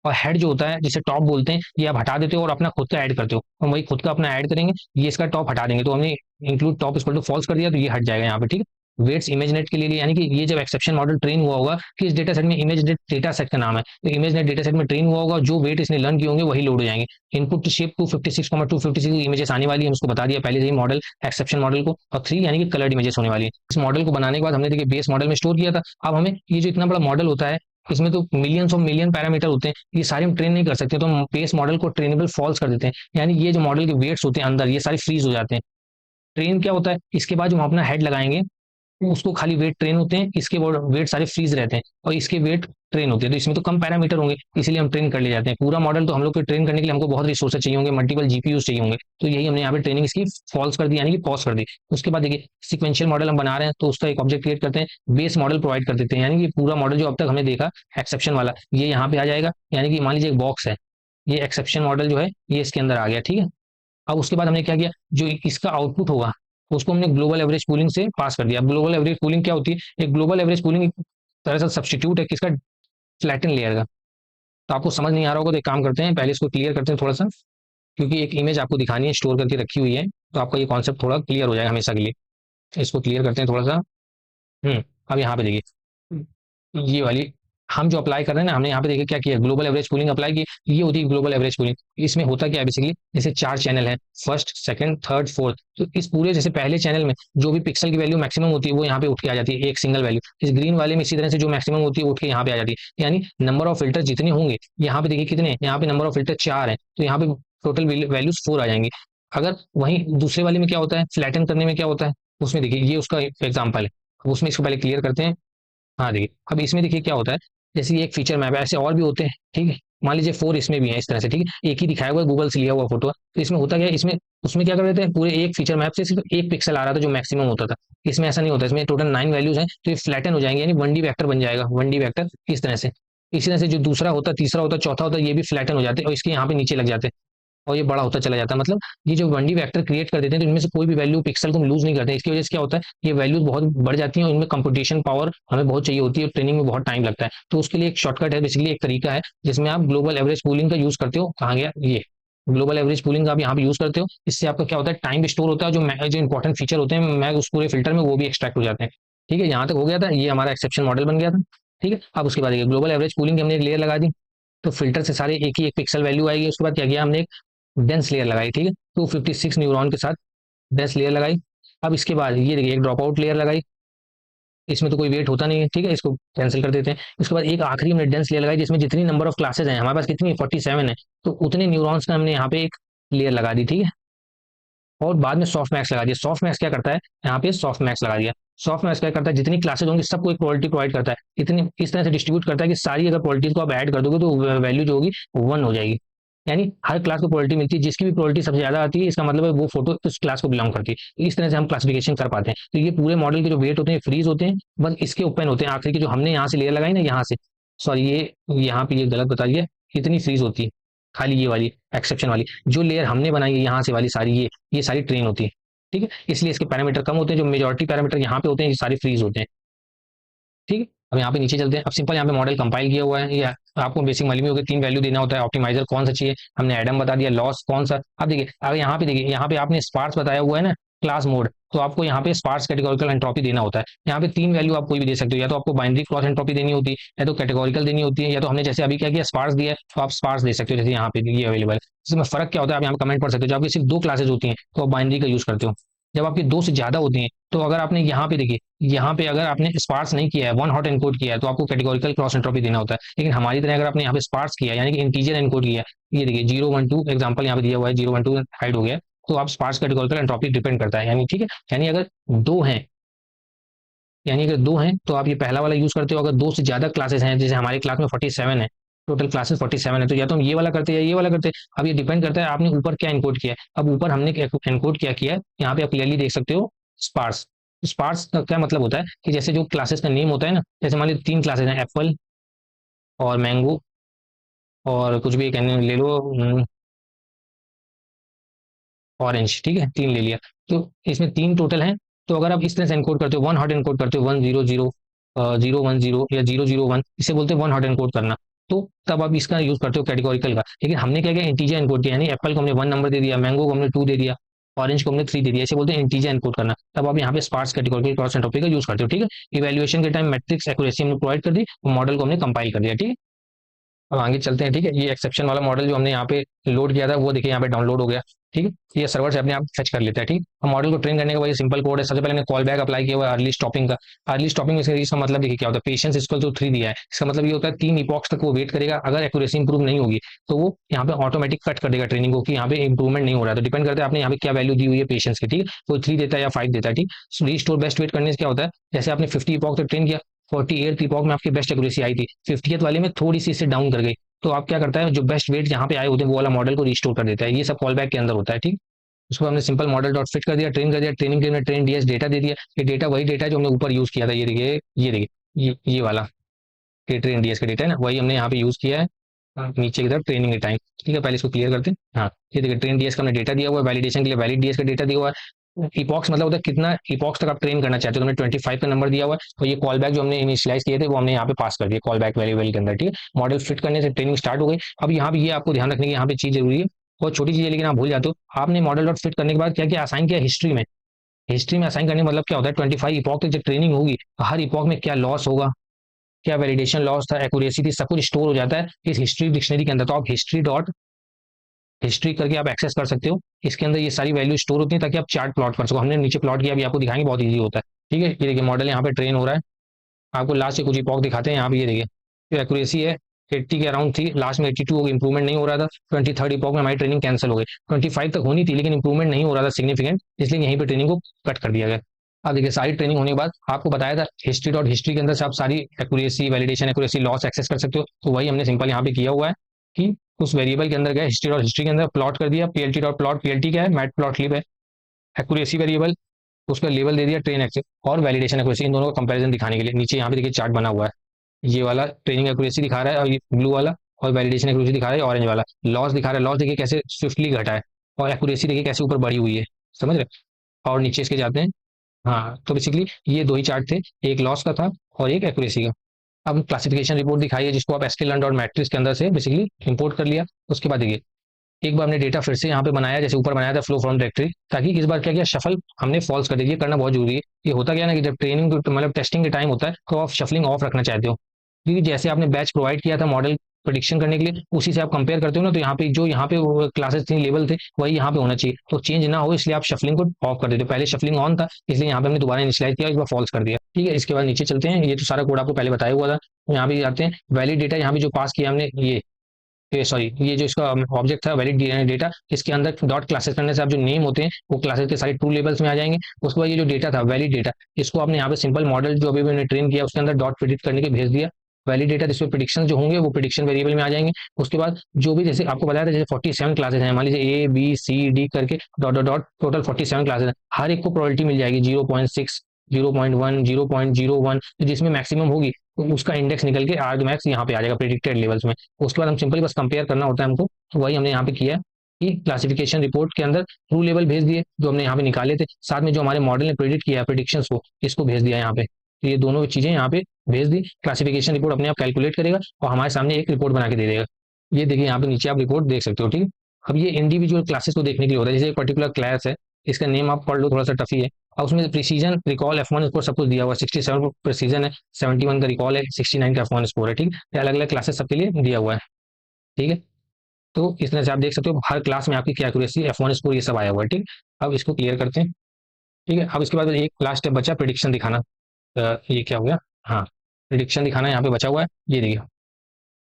और हेड जो होता है जिसे टॉप बोलते हैं ये आप हटा देते हो और अपना खुद का ऐड करते हो, हम वही खुद का अपना ऐड करेंगे, ये इसका टॉप हटा देंगे, तो हमने include top equal to false कर दिया तो ये हट जाएगा यहाँ पे, ठीक है। वेट्स इमेज नेट के लिए, यानी कि ये जब एक्सेप्शन मॉडल ट्रेन हुआ होगा कि इस डेटा सेट में इमेज नेट डेटा सेट का नाम है, तो इमेज नेट डेटा सेट में ट्रेन हुआ होगा, जो वेट इसने लर्न किए होंगे वही लोड हो जाएंगे। इनपुट शेप 256,256 इमेजेस आने वाली है, उसको बता दिया पहले से ही मॉडल एक्सेप्शन मॉडल को, और 3 यानी कि कलर्ड इमेजेस होने वाली है। इस मॉडल को बनाने के बाद हमने देखिए बेस मॉडल में स्टोर किया था, अब हमें ये जो इतना बड़ा मॉडल होता है इसमें तो मिलियंस ऑफ मिलियन पैरामीटर होते हैं, ये सारे हम ट्रेन नहीं कर सकते, तो हम बेस मॉडल को ट्रेनेबल फॉल्स कर देते हैं, यानी ये जो मॉडल के वेट्स होते हैं अंदर ये सारे फ्रीज हो जाते हैं। ट्रेन क्या होता है, इसके बाद जो हम अपना हेड लगाएंगे उसको खाली वेट ट्रेन होते हैं, इसके वेट सारे फ्रीज रहते हैं, और इसके वेट ट्रेन होते हैं, तो इसमें तो कम पैरामीटर होंगे इसीलिए हम ट्रेन कर ले जाते हैं। पूरा मॉडल तो हम लोग को ट्रेन करने के लिए हमको बहुत रिसोर्सेज चाहिए होंगे, मल्टीपल जीपीयूज चाहिए होंगे, तो यही हमने यहाँ पे ट्रेनिंग इसकी फॉल्स कर दी, यानी कि पॉज कर दी। उसके बाद देखिए सिक्वेंशियल मॉडल हम बना रहे हैं, तो उसका एक ऑब्जेक्ट क्रिएट करते हैं, बेस मॉडल प्रोवाइड कर देते हैं, यानी कि पूरा मॉडल जो अब तक हमने देखा एक्सेप्शन वाला ये यहाँ पे आ जाएगा, यानी कि मान लीजिए एक बॉक्स है, ये एक्सेप्शन मॉडल जो है ये इसके अंदर आ गया, ठीक है। अब उसके बाद हमने क्या किया, जो इसका आउटपुट होगा उसको हमने ग्लोबल एवरेज पूलिंग से पास कर दिया। ग्लोबल एवरेज पूलिंग क्या होती है? एक ग्लोबल एवरेज पूलिंग एक तरह से सब्सटीट्यूट है किसका? फ्लैटन लेयर का। तो आपको समझ नहीं आ रहा होगा तो एक काम करते हैं, पहले इसको क्लियर करते हैं थोड़ा सा, क्योंकि एक इमेज आपको दिखानी है, स्टोर करके रखी हुई है, तो आपका ये कॉन्सेप्ट थोड़ा क्लियर हो जाएगा हमेशा के लिए। इसको क्लियर करते हैं थोड़ा सा। अब यहाँ पे देखिए, ये वाली हम जो अप्लाई कर रहे हैं ना, हमने यहाँ पे देखिए क्या किया, ग्लोबल एवरेज पूलिंग अप्लाई की। ये होती है ग्लोबल एवरेज पूलिंग। इसमें होता क्या है बेसिकली, जैसे 4 चैनल है, फर्स्ट, सेकंड, थर्ड, फोर्थ। तो इस पूरे जैसे पहले चैनल में जो भी पिक्सल की वैल्यू मैक्सिमम होती है वो यहाँ पे उठ के आ जाती है, एक सिंगल वैल्यू। इस ग्रीन वाले में इसी तरह से जो मैक्सिमम होती है उठ के यहाँ पे आ जाती है। यानी नंबर ऑफ फिल्टर जितने होंगे, यहाँ पे देखिए कितने, यहाँ पे नंबर ऑफ फिल्टर 4 है, तो यहाँ पे टोटल वैल्यूज 4 आ जाएंगी। अगर वहीं दूसरे वाले में क्या होता है, फ्लैटन करने में क्या होता है, उसमें देखिए ये उसका एग्जाम्पल है, उसमें इसको पहले क्लियर करते हैं। हाँ देखिए, अब इसमें देखिए क्या होता है, जैसे ये एक फीचर मैप है, ऐसे और भी होते हैं, ठीक है। मान लीजिए 4 इसमें भी है इस तरह से, ठीक है, एक ही दिखाया हुआ है, गूगल से लिया हुआ फोटो है। तो इसमें होता क्या है, इसमें उसमें क्या कर रहे थे, पूरे एक फीचर मैप से सिर्फ एक पिक्सल आ रहा था जो मैक्सिमम होता था। इसमें ऐसा नहीं होता, इसमें टोटल 9 वैल्यूज हैं, तो ये फ्लैटन हो जाएंगे, यानी 1D वेक्टर बन जाएगा, 1D वेक्टर इस तरह से। इसी तरह से जो दूसरा होता, तीसरा होता, चौथा होता, ये भी फ्लैटन हो जाते हैं और इसके यहाँ पे नीचे लग जाते हैं, और ये बड़ा होता चला जाता है। मतलब ये जो 1D वेक्टर क्रिएट कर देते हैं, तो इनमें से कोई भी वैल्यू पिक्सल को हम लूज नहीं करते हैं। इसकी वजह से क्या होता है, ये वैल्यूज बहुत बढ़ जाती हैं और इनमें कंप्यूटेशन पावर हमें बहुत चाहिए होती है और ट्रेनिंग में बहुत टाइम लगता है। तो उसके लिए एक शॉर्टकट है, बेसिकली एक तरीका है जिसमें आप ग्लोबल एवरेज पूलिंग का यूज करते हो। कहाँ गया ये ग्लोबल एवरेज पूलिंग का आप यहाँ पे यूज करते हो। इससे आपका क्या होता है, टाइम स्टोर होता है, जो इंपॉर्टेंट फीचर होते हैं मैं उस पूरे फिल्टर में वो भी एक्सट्रैक्ट हो जाते हैं। ठीक है, यहाँ तक हो गया था, ये हमारा एक्सेप्शन मॉडल बन गया था। ठीक है, अब उसके बाद ग्लोबल एवरेज पूलिंग की हमने एक लेयर लगा दी, तो फिल्टर से सारे एक ही एक पिक्सल वैल्यू आएगी। उसके बाद क्या किया हमने, डेंस लेयर लगाई, ठीक है, 256 न्यूरॉन के साथ डेंस लेयर लगाई। अब इसके बाद ये देखिए एक ड्रॉप आउट लेयर लगाई, इसमें तो कोई वेट होता नहीं है, ठीक है, इसको कैंसिल कर देते हैं। उसके बाद एक आखिरी हमने डेंस लेयर लगाई जिसमें जितनी नंबर ऑफ क्लासेज हैं, हमारे पास कितनी 47 है, तो उतने न्यूरॉन्स का हमने यहाँ पे एक लेयर लगा दी, ठीक है। और बाद में सॉफ्ट मैक्स लगा दिया। सॉफ्ट मैक्स क्या करता है, यहाँ पे सॉफ्ट मैक्स लगा दिया। सॉफ्ट मैक्स क्या करता है, जितनी क्लासेज होंगी सबको एक प्रोबेबिलिटी प्रोवाइड करता है, इतनी इस तरह से डिस्ट्रीब्यूट करता है कि सारी अगर प्रोबेबिलिटीज को आप ऐड कर दोगे तो वैल्यू जो होगी 1 हो जाएगी। यानी हर क्लास को प्रोबेबिलिटी मिलती है, जिसकी भी प्रोबेबिलिटी सबसे ज्यादा आती है इसका मतलब है वो फोटो उस क्लास को बिलोंग करती है। तो इस तरह से हम क्लासिफिकेशन कर पाते हैं। तो ये पूरे मॉडल के जो वेट होते हैं फ्रीज होते हैं, बस इसके ओपन होते हैं। आखिर की जो हमने यहाँ से लेयर लगाई ना, यहाँ से, सॉरी ये यहाँ पे ये गलत बता दिया, इतनी फ्रीज होती है, खाली ये वाली एक्सेप्शन वाली जो लेयर हमने बनाई है यहाँ से वाली सारी, ये सारी ट्रेन होती है। ठीक है, इसलिए इसके पैरामीटर कम होते हैं, जो मेजॉरिटी पैरामीटर यहाँ पे होते हैं ये सारे फ्रीज होते हैं। ठीक है, अब यहाँ पे नीचे चलते हैं। अब सिंपल यहाँ पे मॉडल कंपाइल किया हुआ है, या आपको बेसिक मालूम ही होगा 3 वैल्यू देना होता है। ऑप्टिमाइजर कौन सा चाहिए, हमने एडम बता दिया, लॉस कौन सा। अब देखिए, अब यहाँ पे देखिए, यहाँ पे आपने स्पार्स बताया हुआ है ना, क्लास मोड, तो आपको यहाँ पे स्पार्स कैटेगोरिकल एंट्रोपी देना होता है। यहाँ पे 3 वैल्यू आप कोई भी दे सकते हो, या तो आपको बाइनरी क्रॉस एंट्रोपी देनी होती है, या तो कैटेगोरिकल देनी होती है, या तो हमने जैसे अभी क्या किया स्पार्स दिया है तो आप स्पार्स दे सकते हो, जैसे यहाँ पे ये अवेलेबल है। इसमें फर्क क्या होता है आप यहाँ पे कमेंट पढ़ सकते हो। जब आपकी सिर्फ 2 क्लासेज होती हैं तो आप बाइनरी का यूज करते हो, जब आपकी 2 से ज्यादा होती हैं तो अगर आपने यहाँ पे देखिए, यहाँ पे अगर आपने स्पार्स नहीं किया है, वन हॉट एनकोड किया है, तो आपको कैटेगोरिकल क्रॉस एंट्रोपी देना होता है। लेकिन हमारी तरह अगर आपने यहाँ पे स्पार्स किया है, यानी कि इंटीजर एनकोड किया है, ये देखिए 012 एग्जाम्पल यहाँ पे दिया हुआ है, 012 हाइड हो गया, तो आप स्पार्स कैटेगोरिकल एंट्रोपी डिपेंड करता है, यानी ठीक है। यानी अगर दो हैं, तो आप ये पहला वाला यूज करते हो। अगर 2 से ज्यादा क्लासेस हैं, जैसे हमारी क्लास में 47 है, टोटल क्लासेस 47 है, तो या तो हम ये वाला करते हैं या ये वाला करते हैं। अब ये डिपेंड करता है आपने ऊपर क्या इनकोड किया है। अब ऊपर हमने इनकोड क्या किया है, यहाँ पे आप क्लियरली देख सकते हो स्पार्स। स्पार्स का क्या मतलब होता है कि जैसे जो क्लासेस का नेम होता है ना, जैसे मान लीजिए 3 क्लासेस हैं, एप्पल और मैंगो और कुछ भी ले लो, ऑरेंज, ठीक है, 3 ले लिया, तो इसमें 3 टोटल हैं। तो अगर आप इस तरह से एनकोड करते हो, वन हॉट एनकोड करते हो, 100 010 या 001, इसे बोलते हैं वन हॉट एनकोड करना। तो तब आप इसका यूज करते हो कैटेगोरिकल का। लेकिन हमने क्या किया, इंटीजर एनकोड किया, यानी एप्पल को हमने 1 नंबर दे दिया, मैंगो को हमने 2 दे दिया, ऑरेंज को हमने 3 दे दिया, इसे बोलते हैं इंटीजर एनकोड करना। तब आप यहाँ पे स्पार्स कैटेगोरिकल क्रॉस एंट्रोपी का यूज करते हो। ठीक है, इवैल्यूएशन के टाइम मैट्रिक्स एक्यूरेसी हमने प्रोवाइड कर दी, मॉडल को हमने कंपाइल कर दिया। ठीक है, अब आगे चलते हैं। ठीक है, ये एक्सेप्शन वाला मॉडल जो हमने यहाँ पे लोड किया था वो देखिए यहाँ पे डाउनलोड हो गया। ठीक है, ये सर्वर से अपने आप फेच कर लेता है। ठीक, अब मॉडल को ट्रेन करने का वही सिंपल कोड है। सबसे पहले हमने कॉल बैक अप्लाई किया हुआ है अर्ली स्टॉपिंग का। अर्ली स्टॉपिंग में इसका मतलब देखिए क्या होता है, पेशेंस इक्वल टू 3 दिया है। इसका मतलब ये होता है 3 इपॉक्स तक वो वेट करेगा, अगर एक्यूरेसी इंप्रूव नहीं होगी तो वो यहाँ पे ऑटोमेटिक कट कर देगा ट्रेनिंग को, कि यहाँ पे इंप्रूवमेंट नहीं हो रहा है। तो डिपेंड करता है आपने यहाँ पे क्या वैल्यू दी हुई है पेशेंस की। ठीक है, वो 3 देता है या 5 देता है। ठीक, रीस्टोर बेस्ट वेट करने से क्या होता है, जैसे आपने 50 इपॉक तक ट्रेन किया, 48 इपॉक में आपकी बेस्ट एक्यूरेसी आई थी, 50th वाले में थोड़ी सी इससे डाउन कर गई, तो आप क्या करता है, जो बेस्ट वेट जहां पे आए होते हैं वो वाला मॉडल को रिस्टोर कर देता है। ये सब कॉल बैक के अंदर होता है। ठीक, उसको हमने सिंपल मॉडल डॉट फिट कर दिया, ट्रेन कर दिया, ट्रेनिंग के लिए ट्रेन डीएस डेटा दे दिया। ये डेटा वही डेटा है जो हमने ऊपर यूज किया था, ये देखिए, ये वाला ट्रेन डीएस का डेटा है ना, वही हमने यहाँ पे यूज किया है। नीचे की तरफ ट्रेनिंग के टाइम। ठीक है, पहले इसको क्लियर करते हैं। हाँ, ये देखिए ट्रेन डीएस का हमने डेटा दिया हुआ है, वैलिडेशन के लिए वैलिड डीएस का डेटा दिया हुआ है। इपॉक्स मतलब होता है कितना इपॉक्स तक आप ट्रेन करना चाहते हो। तुमने 25 का नंबर दिया हुआ है, तो ये कॉल बैक जो हमने इनिशियलाइज किए थे वो हमने यहाँ पे पास कर दिया कॉल बैक वेरिएबल के अंदर, ठीक है। मॉडल फिट करने से ट्रेनिंग स्टार्ट हो गई। अब यहाँ पे ये आपको ध्यान रखने की यहाँ पे चीज जरूरी है, बहुत छोटी चीज है लेकिन आप भूल जाते हो। आपने मॉडल डॉट फिट करने के बाद क्या क्या असाइन किया हिस्ट्री में। हिस्ट्री में असाइन करने का मतलब क्या होता है, 25 इपॉक तक जब ट्रेनिंग होगी, हर इपॉक में क्या लॉस होगा, क्या वैलिडेशन लॉस था, एक्यूरेसी थी, सब कुछ स्टोर हो जाता है इस हिस्ट्री डिक्शनरी के अंदर। तो आप हिस्ट्री डॉट हिस्ट्री करके आप एक्सेस कर सकते हो। इसके अंदर ये सारी वैल्यू स्टोर होती है ताकि आप चार्ट प्लॉट कर सको। हमने नीचे प्लॉट किया, अभी आपको दिखाएंगे, बहुत ईजी होता है, ठीक है। ये देखिए मॉडल यहाँ पे ट्रेन हो रहा है। आपको लास्ट से कुछ इपॉक दिखाते हैं यहाँ पे, ये देखिए जो एक्यूरेसी है 80 के अराउंड थी, लास्ट में 82 हो गई, इंप्रूवमेंट नहीं हो रहा था। 23rd इपॉक में हमारी ट्रेनिंग कैंसिल हो गई। 25 तक होनी थी लेकिन इंप्रूवमेंट नहीं हो रहा था सिग्निफिकेंट, इसलिए यहीं पे ट्रेनिंग को कट कर दिया गया। अब देखिए सारी ट्रेनिंग होने के बाद आपको बताया था हिस्ट्री डॉट हिस्ट्री के अंदर से आप सारी accuracy validation accuracy loss access कर सकते हो। तो वही हमने सिंपल यहाँ पे किया हुआ है कि उस वेरिएबल के अंदर गया, हिस्ट्री डॉट हिस्ट्री के अंदर प्लॉट कर दिया, पीएलटी डॉट प्लॉट, पीएलटी क्या है, मैट प्लॉट लिब है, एक्यूरेसी वेरिएबल, उसका लेवल दे दिया ट्रेन एक्सेस, और वैलिडेशन एक्यूरेसी, इन दोनों का कंपैरिजन दिखाने के लिए नीचे यहाँ पे देखिए चार्ट बना हुआ है। ये वाला ट्रेनिंग एक्यूरेसी दिखा रहा है और ये ब्लू वाला, और वैलिडेशन एक्यूरेसी दिखा रहा है ऑरेंज वाला। लॉस दिखा रहा है, लॉस देखिए कैसे स्विफ्टली घटा है, और एक्यूरेसी देखिए कैसे ऊपर बढ़ी हुई है, समझ रहे। और नीचे इसके जाते हैं। हाँ तो बेसिकली ये दो ही चार्ट थे, एक लॉस का था और एक एक्यूरेसी का। अब क्लासिफिकेशन रिपोर्ट दिखाई है जिसको आप sklearn डॉट मैट्रिक्स के अंदर से बेसिकली इंपोर्ट कर लिया। उसके बाद देखिए एक बार हमने डेटा फिर से यहाँ पे बनाया, जैसे ऊपर बनाया था फ्लो फ्रॉम डायरेक्टरी, ताकि इस बार क्या किया शफल हमने फॉल्स कर दिया। ये करना बहुत जरूरी है। ये होता क्या है ना कि जब ट्रेनिंग मतलब टेस्टिंग के टाइम होता है तो आप शफलिंग ऑफ रखना चाहते हो, क्योंकि जैसे आपने बैच प्रोवाइड किया था मॉडल प्रोडिक्शन करने के लिए, उसी से आप कंपेयर करते हो ना, तो यहाँ पे जो यहाँ पे क्लासेस थी लेवल थे वही यहाँ पे होना चाहिए, तो चेंज ना हो इसलिए आप शफलिंग को ऑफ कर देते हो। पहले शफलिंग ऑन था इसलिए यहाँ पे हमने दोबारा इनिशियलाइज किया, इस बार फॉल्स कर दिया, ठीक है। इसके बाद नीचे चलते हैं, ये तो सारा कोड आपको पहले बताया हुआ था। यहाँ पे आते हैं वैलिड डेटा, यहाँ पे जो पास किया हमने ये सॉरी ये जो इसका ऑब्जेक्ट था वैलिड डेटा, इसके अंदर डॉट क्लासेस करने से आप जो नेम होते हैं वो क्लासेस के सारे ट्रू लेवल्स में आ जाएंगे। उसके बाद ये जो डेटा था वैलिड डेटा, इसको आपने यहाँ पे सिंपल मॉडल जो अभी मैंने ट्रेन किया उसके अंदर डॉट प्रिडिक्ट करने के भेज दिया। वैलिड डेटा जिसमें प्रिडिक्शन जो होंगे वो प्रिडिक्शन वेरिएबल में आ जाएंगे। उसके बाद जो भी जैसे आपको बताया था जैसे 47 क्लासेस हैं, मान लीजिए ए बी सी डी करके dot dot dot total 47 classes हैं, हर एक को प्रोबेबिलिटी मिल जाएगी 0.6 0.1 0.01, जिसमें मैक्सिमम होगी तो उसका इंडेक्स निकल के आर्ग मैक्स यहाँ पे आ जाएगा प्रिडिक्टेड लेवल्स में। उसके बाद हम सिंपली बस कंपेयर करना होता है हमको, तो वही हमने यहाँ पे किया कि क्लासिफिकेशन रिपोर्ट के अंदर ट्रू लेवल भेज दिए जो हमने यहाँ पे निकाले थे, साथ में जो हमारे मॉडल ने प्रिडिक्ट किया है प्रिडिक्शन को, इसको भेज दिया यहाँ पे। तो ये दोनों चीजें यहाँ पे भेज दी, क्लासिफिकेशन रिपोर्ट अपने आप कैलकुलेट करेगा और हमारे सामने एक रिपोर्ट बना के दे देगा। ये देखिए यहाँ पे नीचे आप रिपोर्ट देख सकते हो, ठीक है। अब ये इंडिविजुअल क्लासेस को देखने के लिए होता है, जैसे एक पर्टिकुलर क्लास है, इसका नेम आप पढ़ लो, थोड़ा सा टफी है। और उसमें प्रिसीजन रिकॉल F1 स्कोर सब कुछ दिया हुआ है, 67 प्रिसीजन है, 71 का रिकॉल है, 69 का F1 स्कोर है, ठीक है। अलग अलग क्लासेस सबके लिए दिया हुआ है, ठीक है। तो इस तरह से आप देख सकते हो हर क्लास में आपकी क्या एक्यूरेसी F1 स्कोर ये सब आया हुआ है, ठीक। अब इसको क्लियर करते हैं, ठीक है। अब इसके बाद एक लास्ट स्टेप बचा प्रिडिक्शन दिखाना। ये क्या हो गया, हाँ प्रिडिक्शन दिखाना यहाँ पे बचा हुआ है। ये देखिए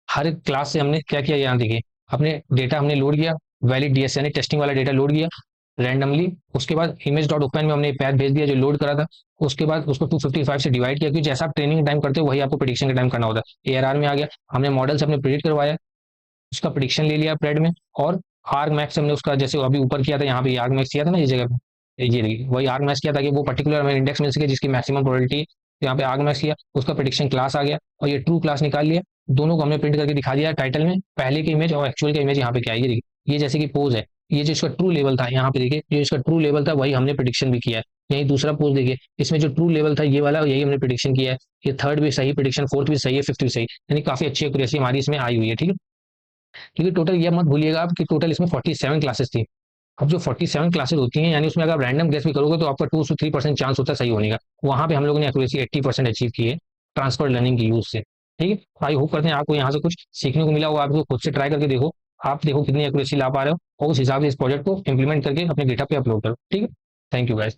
हर क्लास से हमने क्या किया, यहाँ देखिए अपने डेटा हमने लोड किया, वैलिड डीएस यानी टेस्टिंग वाला डेटा लोड किया रैंडमली। उसके बाद इमेज डॉट ओपन में हमने पैथ भेज दिया जो लोड करा था। उसके बाद उसको 255 से डिवाइड किया, क्योंकि जैसा आप ट्रेनिंग टाइम करते हो वही आपको प्रिडिक्शन के टाइम करना होता है। एआरआर में आ गया, हमने मॉडल से अपने प्रिडिक्ट करवाया, उसका प्रिडिक्शन ले लिया प्रेड में, और आर्ग मैक्स हमने उसका जैसे अभी ऊपर किया था, यहाँ पे आर्ग मैक्स किया था ना इस जगह पे, ये देखिए वही आर्ग मैक्स किया था कि वो पर्टिकुलर हमें इंडेक्स मिल सके जिसकी मैक्सिमम प्रोबेबिलिटी। यहाँ पे आर्ग मैक्स किया, उसका प्रिडिक्शन क्लास आ गया और ये ट्रू क्लास निकाल लिया। दोनों को हमने प्रिंट करके दिखा दिया टाइटल में, पहले की इमेज और एक्चुअल का इमेज यहाँ पे क्या है, ये देखिए ये जैसे कि पोज है, ये जो इसका ट्रू लेवल था यहाँ पे देखिए, जो इसका ट्रू लेवल था वही हमने प्रिडिक्शन भी किया है। यही दूसरा पोज देखिए, इसमें जो ट्रू लेवल था ये वाला, यही हमने प्रिडिक्शन किया है। ये थर्ड भी सही प्रिडिक्शन, फोर्थ भी सही है, फिफ्थ भी सही, यानी काफी अच्छी एक्यूरेसी हमारी इसमें आई हुई है, ठीक है। क्योंकि टोटल ये मत भूलिएगा आप कि टोटल इसमें 47 क्लासेस थी। अब जो 47 क्लासेस होती हैं यानी उसमें अगर आप रैंडम गेस भी करोगे तो आपका 2 से 3% चांस होता है सही होने का। वहां पे हम लोगों ने एक्यूरेसी 80% अचीव की है ट्रांसफर लर्निंग की यूज से, ठीक है। आई होप करते हैं आपको यहाँ से कुछ सीखने को मिला होगा। आपको खुद से ट्राई करके देखो, आप देखो कितनी एक्यूरेसी ला पा रहे हो और उस हिसाब से इस प्रोजेक्ट को इंप्लीमेंट करके अपने डेटा पे अपलोड करो, ठीक है। Thank you guys.